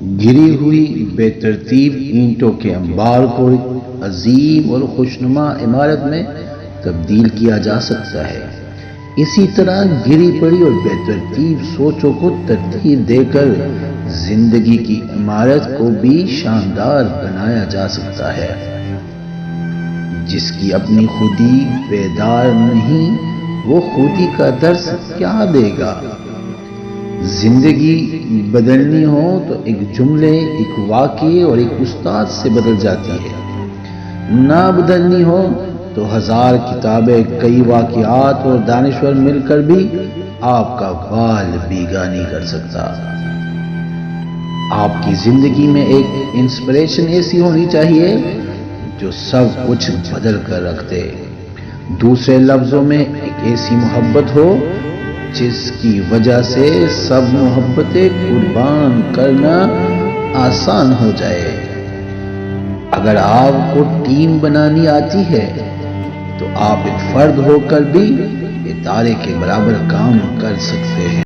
گری ہوئی بے ترتیب اینٹوں کے انبار کو ایک عظیم اور خوشنما عمارت میں تبدیل کیا جا سکتا ہے۔ اسی طرح گری پڑی اور بے ترتیب سوچوں کو ترتیب دے کر زندگی کی عمارت کو بھی شاندار بنایا جا سکتا ہے۔ جس کی اپنی خودی بیدار نہیں، وہ خودی کا درس کیا دے گا؟ زندگی بدلنی ہو تو ایک جملے، ایک واقعے اور ایک استاد سے بدل جاتی ہے۔ نہ بدلنی ہو تو 1000 کتابیں، کئی واقعات اور دانشور مل کر بھی آپ کا بال بیگا نہیں کر سکتا۔ آپ کی زندگی میں ایک انسپریشن ایسی ہونی چاہیے جو سب کچھ بدل کر رکھ دے۔ دوسرے لفظوں میں ایک ایسی محبت ہو جس کی وجہ سے سب محبتیں قربان کرنا آسان ہو جائے۔ اگر آپ کو ٹیم بنانی آتی ہے تو آپ ایک فرد ہو کر بھی ادارے کے برابر کام کر سکتے ہیں۔